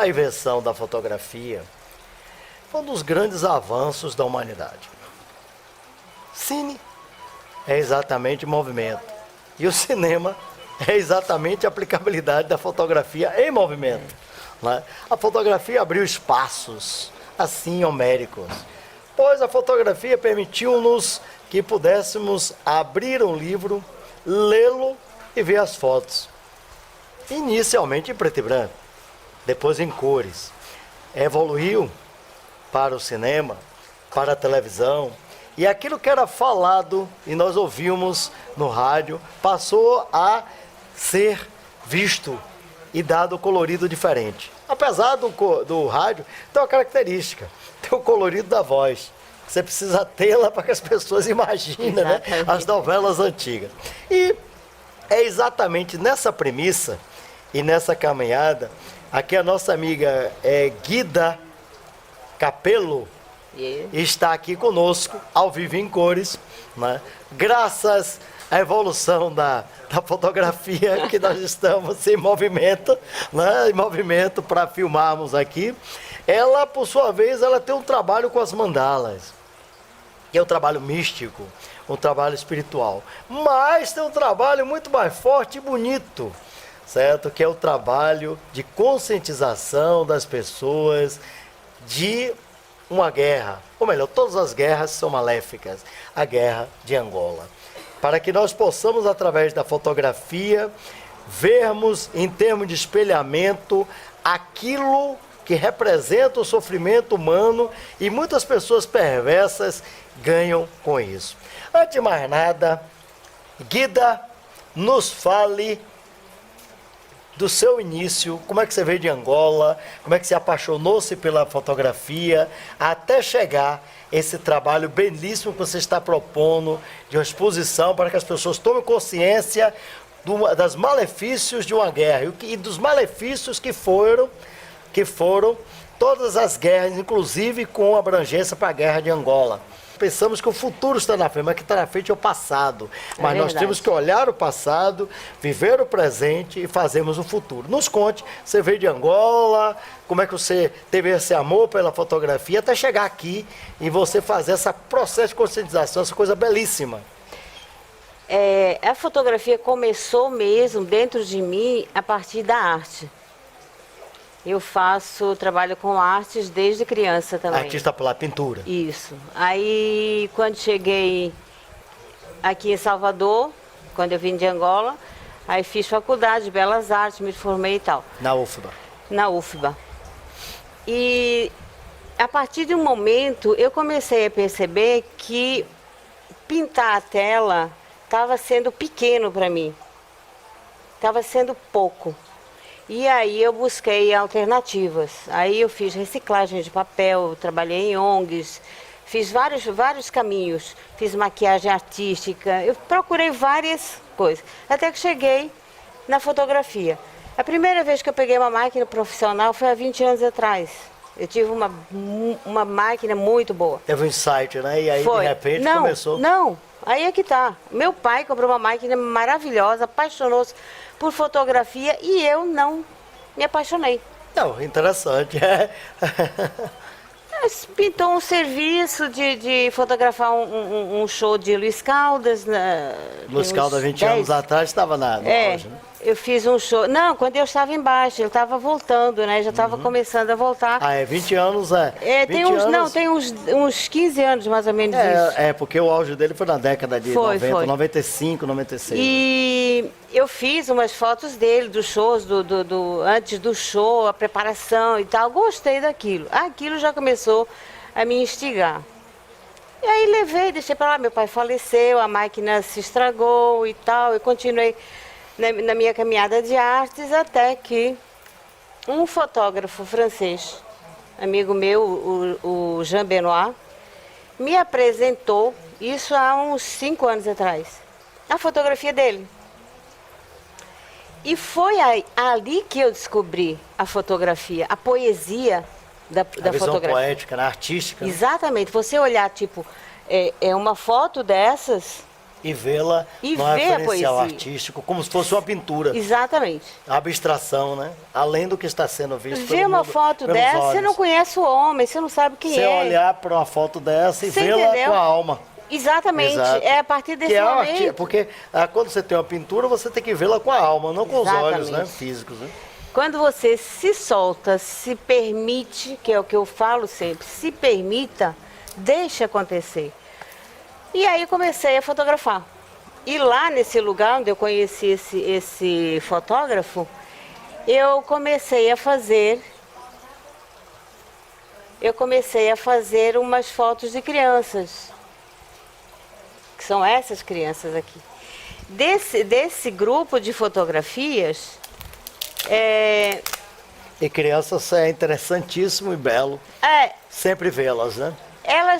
A invenção da fotografia foi um dos grandes avanços da humanidade. Cine é exatamente movimento. E o cinema é exatamente a aplicabilidade da fotografia em movimento. Né? A fotografia abriu espaços, assim, homéricos, pois a fotografia permitiu-nos que pudéssemos abrir um livro, lê-lo e ver as fotos. Inicialmente em preto e branco, depois em cores. Evoluiu para o cinema, para a televisão, e aquilo que era falado e nós ouvimos no rádio passou a ser visto e dado colorido diferente. Apesar do rádio, tem uma característica, tem o colorido da voz. Você precisa tê-la para que as pessoas imaginem, né, as novelas antigas. E é exatamente nessa premissa e nessa caminhada, aqui a nossa amiga Guida Capello está aqui conosco, ao vivo em cores, né? Graças à evolução da fotografia que nós estamos em movimento, né? Em movimento para filmarmos aqui. Ela, por sua vez, ela tem um trabalho com as mandalas, que é um trabalho místico, um trabalho espiritual, mas tem um trabalho muito mais forte e bonito, certo? Que é o trabalho de conscientização das pessoas de uma guerra, ou melhor, todas as guerras são maléficas, a guerra de Angola. Para que nós possamos, através da fotografia, vermos em termos de espelhamento aquilo que representa o sofrimento humano e muitas pessoas perversas ganham com isso. Antes de mais nada, Guida, nos fale do seu início, como é que você veio de Angola, como é que você apaixonou-se pela fotografia, até chegar esse trabalho belíssimo que você está propondo, de uma exposição para que as pessoas tomem consciência dos malefícios de uma guerra e dos malefícios que foram todas as guerras, inclusive com abrangência para a guerra de Angola. Pensamos que o futuro está na frente, mas que está na frente é o passado. Mas nós temos que olhar o passado, viver o presente e fazermos o futuro. Nos conte, você veio de Angola, como é que você teve esse amor pela fotografia, até chegar aqui e você fazer esse processo de conscientização, essa coisa belíssima. A fotografia começou mesmo dentro de mim a partir da arte. Eu trabalho com artes desde criança também. Artista pela pintura. Isso. Aí, quando cheguei aqui em Salvador, quando eu vim de Angola, aí fiz faculdade de Belas Artes, me formei e tal. Na UFBA. Na UFBA. E a partir de um momento, eu comecei a perceber que pintar a tela estava sendo pequeno para mim. Estava sendo pouco. E aí eu busquei alternativas. Aí eu fiz reciclagem de papel, trabalhei em ONGs, fiz vários caminhos. Fiz maquiagem artística, eu procurei várias coisas. Até que cheguei na fotografia. A primeira vez que eu peguei uma máquina profissional foi há 20 anos atrás. Eu tive uma máquina muito boa. Teve um insight, né? E aí, de repente, começou... Não, aí é que tá. Meu pai comprou uma máquina maravilhosa, apaixonou-se por fotografia e eu não me apaixonei. Não, interessante. Pintou um serviço de fotografar um show de Luiz Caldas. Luiz Caldas, 20 anos atrás, estava no auge, né? Eu fiz um show... Não, quando eu estava embaixo, ele estava voltando, né? Já estava começando a voltar. 20 anos tem uns 15 anos mais ou menos isso. Porque o auge dele foi na década de 90, 95, 96. E eu fiz umas fotos dele, dos shows, antes do show, a preparação e tal. Gostei daquilo. Aquilo já começou a me instigar. E aí deixei para lá. Meu pai faleceu, a máquina se estragou e tal. Eu continuei na minha caminhada de artes até que um fotógrafo francês, amigo meu, o Jean Benoit, me apresentou, isso há uns 5 anos atrás, a fotografia dele. E foi ali que eu descobri a fotografia, a poesia da visão fotografia. Poética, né? Artística. Exatamente. Você olhar, tipo, uma foto dessas, E vê-la E no ver a referencial poesia. artístico, como se fosse uma pintura. Exatamente. A abstração, né? Além do que está sendo visto Ver pelo uma mundo, foto pelos dessa, olhos. você não conhece o homem, você não sabe quem Você é. olhar para uma foto dessa e Você vê-la entendeu? com a alma. Exatamente. Exato. É a partir desse Que é momento. porque quando você tem uma pintura, você tem que vê-la com a alma, não com os olhos, né? Exatamente. Físicos, né? Quando você se solta, se permite, que é o que eu falo sempre, se permita, deixe acontecer. E aí comecei a fotografar. E lá nesse lugar onde eu conheci esse fotógrafo, eu comecei a fazer umas fotos de crianças, que são essas crianças aqui. Desse grupo de fotografias, E crianças é interessantíssimo e belo sempre vê-las, né? ela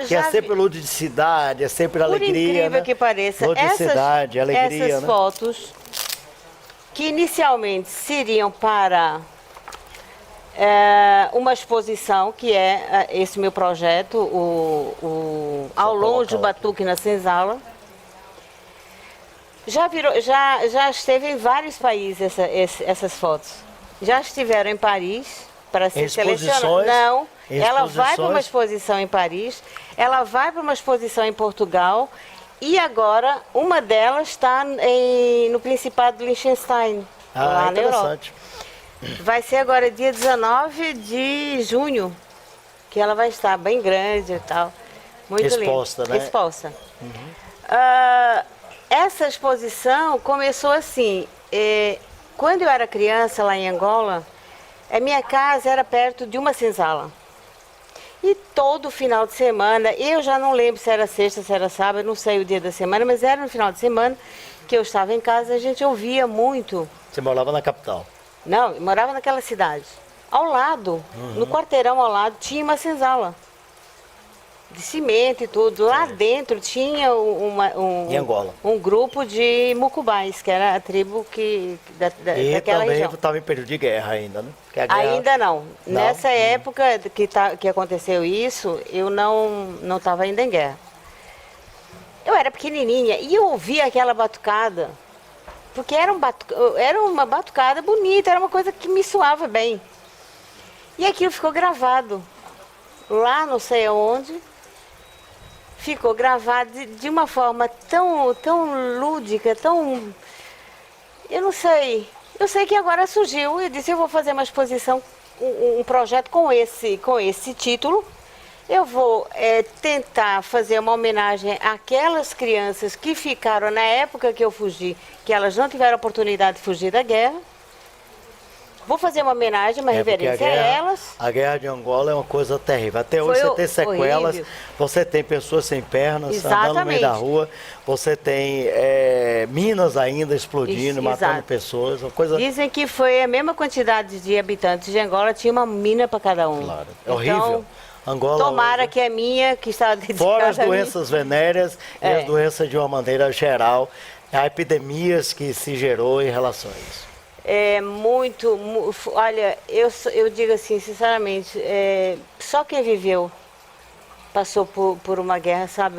Que é sempre ludicidade, é sempre por alegria, incrível né? que pareça, Ludicidade, alegria, essas né? fotos que inicialmente seriam para uma exposição, que é esse meu projeto, Ao Longe do Batuque na Senzala. Já esteve em vários países essas fotos. Já estiveram em Paris para ser selecionada. Não, ela vai para uma exposição em Paris, ela vai para uma exposição em Portugal e agora uma delas está no Principado de Liechtenstein, lá na Europa. Interessante. Vai ser agora dia 19 de junho, que ela vai estar bem grande e tal. Muito Exposta, linda. né? Exposta. Essa exposição começou assim, quando eu era criança lá em Angola, a minha casa era perto de uma senzala. E todo final de semana, eu já não lembro se era sexta, se era sábado, não sei o dia da semana, mas era no final de semana que eu estava em casa, a gente ouvia muito. Você morava na capital? Não, eu morava naquela cidade. Ao lado, no quarteirão ao lado, tinha uma senzala. De cimento e tudo. Lá dentro tinha Em Angola. um grupo de mucubais, que era a tribo E daquela também região. estava em período de guerra ainda, né? Porque a guerra- Ainda não. Não? Nessa época que aconteceu isso, eu não estava ainda em guerra. Eu era pequenininha e eu ouvia aquela batucada, porque era uma batucada bonita, era uma coisa que me soava bem. E aquilo ficou gravado. Lá não sei aonde, ficou gravado de uma forma tão lúdica, tão... Eu não sei. Eu sei que agora surgiu, eu disse, eu vou fazer uma exposição, um projeto com esse título. Eu vou tentar fazer uma homenagem àquelas crianças que ficaram na época que eu fugi, que elas não tiveram oportunidade de fugir da guerra. Vou fazer uma homenagem, uma porque reverência a elas. A guerra de Angola é uma coisa terrível. Até hoje Foi você tem sequelas, horrível. você tem pessoas sem pernas andando no meio Exatamente. da rua, você tem minas ainda explodindo, matando Exato. pessoas, uma coisa... Dizem que foi a mesma quantidade de habitantes de Angola, tinha uma mina para cada um. Claro, é horrível. Angola Tomara hoje, que a minha, que está dedicada fora as a mim, doenças venéreas e as doenças de uma maneira geral, há epidemias que se gerou em relação a isso. olha, eu digo assim, sinceramente, só quem viveu passou por uma guerra, sabe,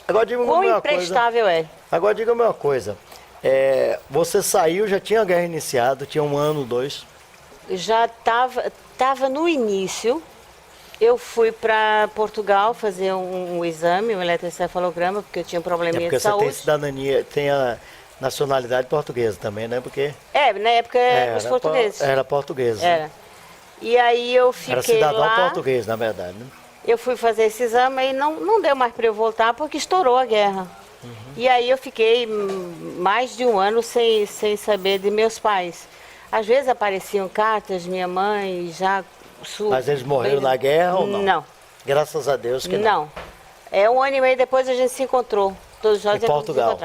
Agora diga-me quão uma coisa. imprestável é. Agora diga-me uma coisa. Você saiu, já tinha a guerra iniciada, tinha 1 ano, 2. Já estava no início. Eu fui para Portugal fazer um exame, um eletroencefalograma, porque eu tinha um probleminha Porque de você saúde. tem cidadania, tem a nacionalidade portuguesa também, né? Porque Na época eram os portugueses. Era portuguesa. Era. E aí eu fiquei Era cidadão lá, português, na verdade. Né? eu fui fazer esse exame e não deu mais para eu voltar porque estourou a guerra. E aí eu fiquei mais de 1 ano sem saber de meus pais. Às vezes apareciam cartas, minha mãe já... Mas eles morreram na guerra ou não? Não. Graças a Deus que não. Não. 1 ano e meio depois a gente se encontrou. Todos nós Em Portugal.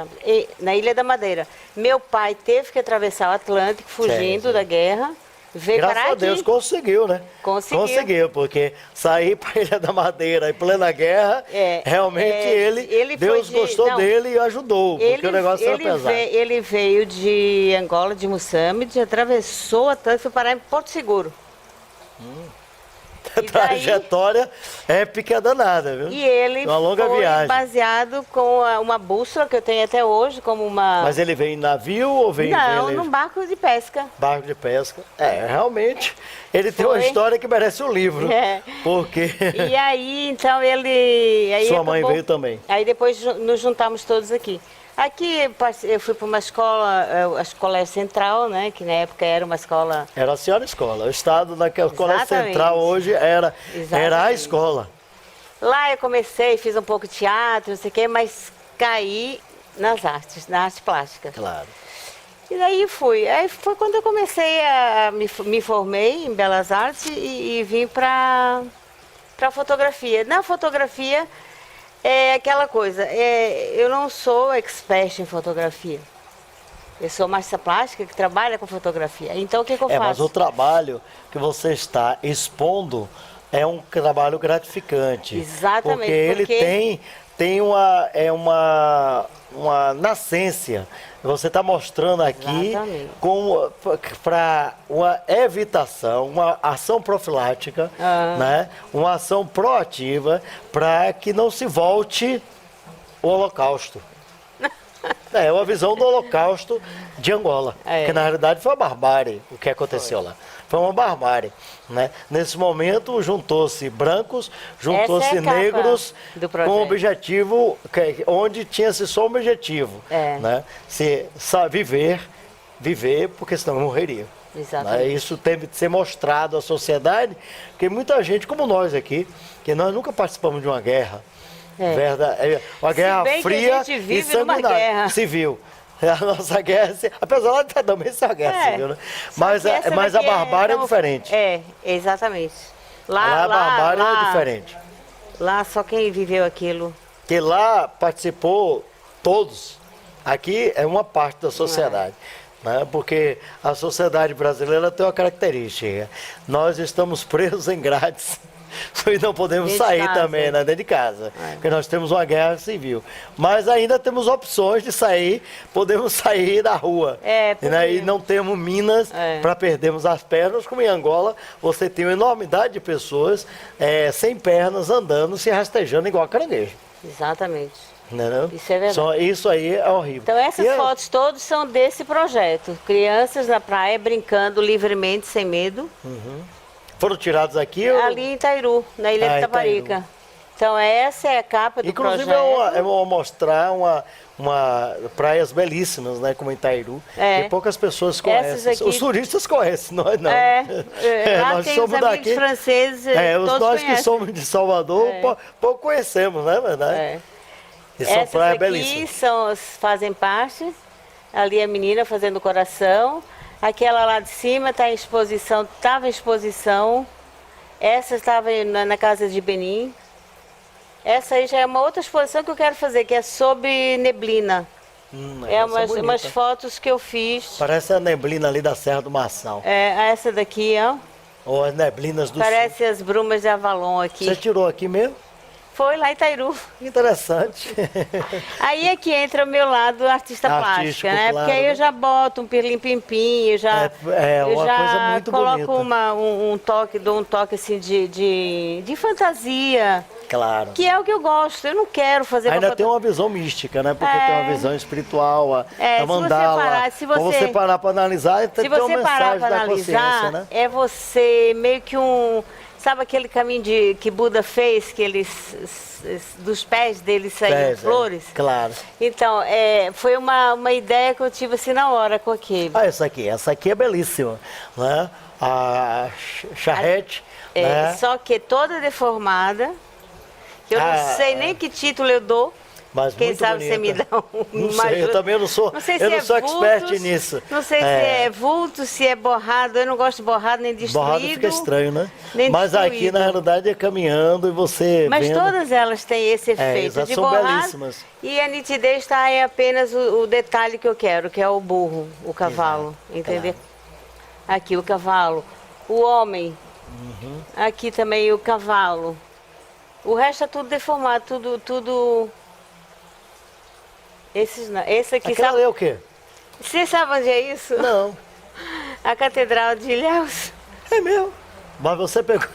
na Ilha da Madeira. Meu pai teve que atravessar o Atlântico fugindo Sim. da guerra. Veio Graças parar a Deus aqui. conseguiu, né? Conseguiu. Porque sair para a Ilha da Madeira em plena guerra, realmente Deus gostou dele e ajudou, porque o negócio era pesado. Ele veio de Angola, de Moçambique, atravessou o Atlântico e foi parar em Porto Seguro. Trajetória épica danada, viu? E ele Uma longa foi viagem. baseado com uma bússola que eu tenho até hoje, como uma... Mas ele veio em navio ou veio Não, em num barco de pesca. barco de pesca? Realmente, ele tem uma Foi. história que merece um livro. É. Porque E aí, então, ele... Aí sua mãe acabou- veio também. Aí depois nos juntamos todos aqui. Aqui eu fui para uma escola, a escola central, né? Que na época era uma escola... Era a senhora escola. O estado daquela colégio Exatamente. central hoje era a Exatamente. escola. Lá eu comecei, fiz um pouco de teatro, não sei o quê, mas caí nas artes, na arte plástica. Claro. E daí fui. Aí foi quando eu comecei a me formei em Belas Artes e vim para fotografia. Na fotografia é aquela coisa, eu não sou expert em fotografia. Eu sou artista plástica que trabalha com fotografia. Então o que eu Mas faço? o trabalho que você está expondo é um trabalho gratificante. Exatamente, Porque ele porque- tem uma nascência. Você está mostrando aqui Exatamente. para uma evitação, uma ação profilática, né? Uma ação proativa para que não se volte o Holocausto. É uma visão do Holocausto de Angola, que na realidade foi uma barbárie o que aconteceu lá. Foi uma barbárie, né? Nesse momento juntou-se brancos, juntou-se Essa é a capa negros do com projeto. um objetivo, onde tinha-se só um objetivo, É. né? Viver, porque senão morreria. Exatamente. Né? Isso teve que ser mostrado à sociedade, porque muita gente, como nós aqui, que nós nunca participamos de uma guerra, uma guerra bem que a fria gente e vive numa sanguinária, guerra. civil. A nossa guerra, apesar de também ser uma guerra civil, né? Só Mas, que essa mas a daqui barbárie é tão- diferente. Exatamente. Lá a barbárie é diferente. Lá só quem viveu aquilo. Que lá participou todos. Aqui é uma parte da sociedade. Né? Porque a sociedade brasileira tem uma característica. Nós estamos presos em grades. E não podemos Dentro de sair casa. também, né? Dentro de casa. Porque nós temos uma guerra civil. Mas ainda temos opções de sair, podemos sair da rua. Né? E podemos. não temos minas para perdermos as pernas, como em Angola você tem uma enormidade de pessoas sem pernas andando, se rastejando igual caranguejo. Exatamente. Entendeu? Isso é verdade. Isso aí é horrível. Então essas E fotos todas são desse projeto. Crianças na praia brincando livremente, sem medo. foram tirados aqui? ou- Ali em Itairu, na Ilha Ah, de Taparica. Então essa é a capa do Inclusive projeto. é uma mostrar uma praias belíssimas, né, como Itairu, É. que poucas pessoas Essas conhecem. aqui- Os turistas conhecem, nós não. Lá nós tem os somos amigos daqui. franceses, todos Nós que conhecem. somos de Salvador, pouco conhecemos, não é verdade? É. E são Essas praias aqui belíssimas. fazem parte. Ali a menina fazendo o coração. Aquela lá de cima está em exposição, estava em exposição. Essa estava na casa de Benim. Essa aí já é uma outra exposição que eu quero fazer, que é sobre neblina. Essa é bonita. Umas fotos que eu fiz. Parece a neblina ali da Serra do Marçal. Essa daqui, ó. Ou as neblinas do sul. Parece as brumas de Avalon aqui. Você tirou aqui mesmo? Foi lá em Itairu. Interessante. Aí é que entra o meu lado artista Artístico, plástica, né? claro, Porque aí né? eu já boto um pirlim-pim-pim, eu já, eu uma já coisa muito coloco bonita. dou um toque assim de fantasia, Claro. que é o que eu gosto. Eu não quero fazer Ainda pra tem uma visão mística, né? Porque tem uma visão espiritual, a se mandala. você Quando você parar para analisar, Se tem uma você parar mensagem para da consciência, analisar, né? é você meio que sabe aquele caminho que Buda fez, que dos pés dele saíam Pés, flores? Claro. Então, foi uma ideia que eu tive assim na hora com aquele. Essa aqui é belíssima, né? A charrete, né? Só que toda deformada, que eu não sei nem que título eu dou. Mas Quem muito sabe você me bonita. dá Não uma sei, eu ajuda. também não sou, Não sei eu se não sou expert vultos, nisso. Não sei se é vulto, se é borrado. Eu não gosto de borrado nem destruído. Borrado fica estranho, né? nem Mas aqui, destruído. na realidade, é caminhando e você Mas vendo... todas elas têm esse efeito exato, de são borrado. belíssimas. E a nitidez está é apenas o detalhe que eu quero, que é o burro, o cavalo, entendeu? Aqui o cavalo, o homem, aqui também o cavalo. O resto é tudo deformado, tudo... Esses não. Esse aqui, Aquela sabe... é o quê? Você sabe onde é isso? Não. A Catedral de Ilhéus. É meu. Mas você pegou...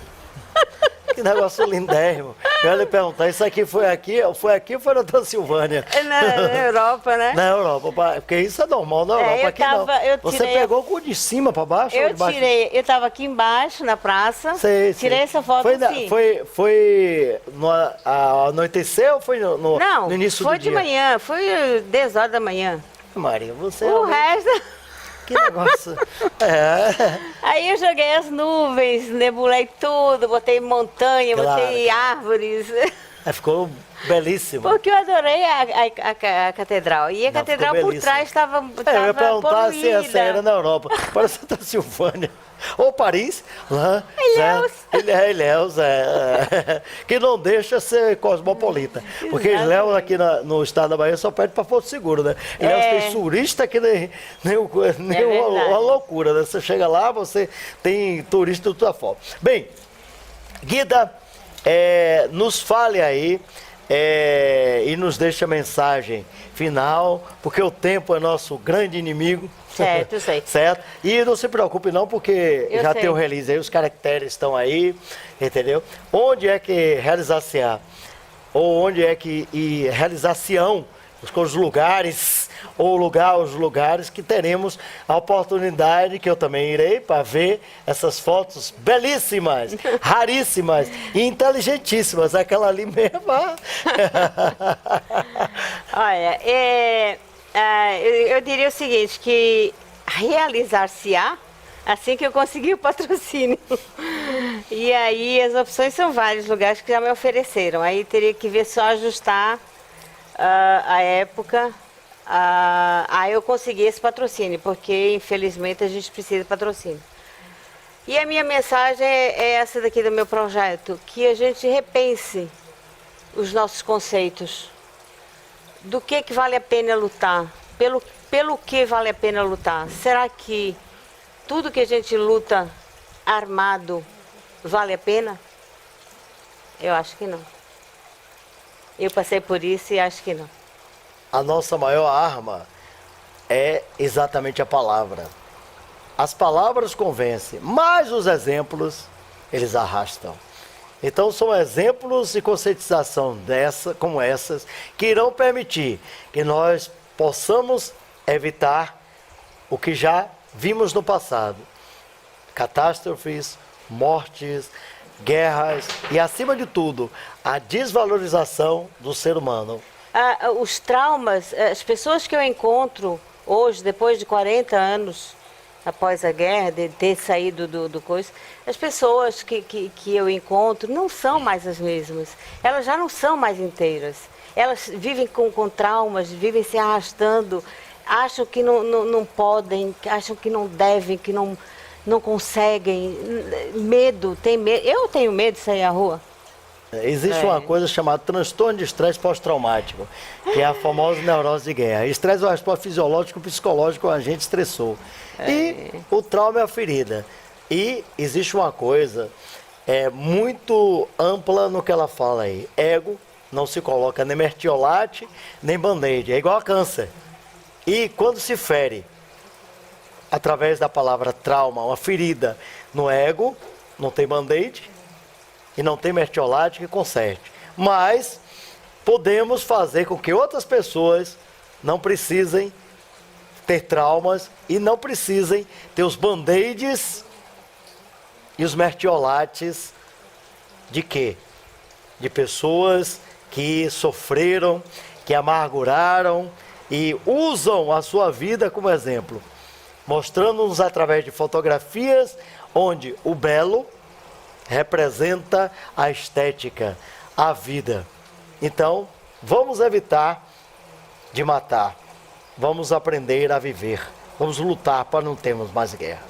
Que negócio lindérrimo. Eu ia lhe perguntar, isso aqui foi aqui ou foi na Transilvânia? Na Europa, né? Na Europa, porque isso é normal na Europa, eu aqui não. Você tirei pegou o de cima para baixo? ou de baixo? Eu estava aqui embaixo na praça, tirei essa foto foi assim. Foi no anoitecer ou foi no Não, início foi do de dia? manhã, foi 10 horas da manhã. Maria, você O resto... Que negócio. É. Aí eu joguei as nuvens, nebulei tudo, botei montanha, Claro. botei árvores. Aí ficou belíssimo. Porque eu adorei a catedral. E a Não, catedral ficou por belíssimo. trás estava Eu ia perguntar se poluída. essa era na Europa. Parece a Transilvânia. Ou Paris, lá. Ilhéus. Ilhéus, que não deixa ser cosmopolita. Porque Ilhéus aqui no estado da Bahia só perde para Porto Seguro, né? Ilhéus tem turista que nem uma loucura, né? Você chega lá, você tem turista de toda forma. Bem, Guida, nos fale aí e nos deixe a mensagem final, porque o tempo é nosso grande inimigo. Certo, eu sei. Certo? E não se preocupe não, porque Eu já sei. tem o release aí, os caracteres estão aí, entendeu? Onde é que realizar-se-á? Ou onde é que realizar-se-ão os lugares, os lugares que teremos a oportunidade, que eu também irei, para ver essas fotos belíssimas, raríssimas e inteligentíssimas. Aquela ali mesmo. Olha, eu diria o seguinte, que realizar-se-á assim que eu conseguir o patrocínio. E aí as opções são vários lugares que já me ofereceram. Aí teria que ver só ajustar a época. Aí eu consegui esse patrocínio, porque infelizmente a gente precisa de patrocínio. E a minha mensagem é essa daqui do meu projeto, que a gente repense os nossos conceitos. Do que vale a pena lutar? Pelo que vale a pena lutar? Será que tudo que a gente luta armado vale a pena? Eu acho que não. Eu passei por isso e acho que não. A nossa maior arma é exatamente a palavra. As palavras convencem, mas os exemplos, eles arrastam. Então são exemplos de conscientização como essas que irão permitir que nós possamos evitar o que já vimos no passado. Catástrofes, mortes, guerras e, acima de tudo, a desvalorização do ser humano. Os traumas, as pessoas que eu encontro hoje, depois de 40 anos, após a guerra, de ter saído do coisa, as pessoas que eu encontro não são mais as mesmas. Elas já não são mais inteiras. Elas vivem com traumas, vivem se arrastando, acham que não podem, acham que não devem, que não conseguem. Medo, tem medo. Eu tenho medo de sair à rua. Existe uma coisa chamada transtorno de estresse pós-traumático, que é a famosa neurose de guerra. Estresse é uma resposta fisiológica e psicológica ao agente estressor. E o trauma é a ferida. E existe uma coisa muito ampla no que ela fala aí. Ego não se coloca nem mertiolate, nem band-aid. É igual a câncer. E quando se fere, através da palavra trauma, uma ferida no ego, não tem band-aid e não tem mertiolate que conserte. Mas podemos fazer com que outras pessoas não precisem ter traumas e não precisem ter os band-aids e os mertiolates de quê? De pessoas que sofreram, que amarguraram e usam a sua vida como exemplo, mostrando-nos através de fotografias onde o belo representa a estética, a vida. Então, vamos evitar de matar. Vamos aprender a viver. Vamos lutar para não termos mais guerra.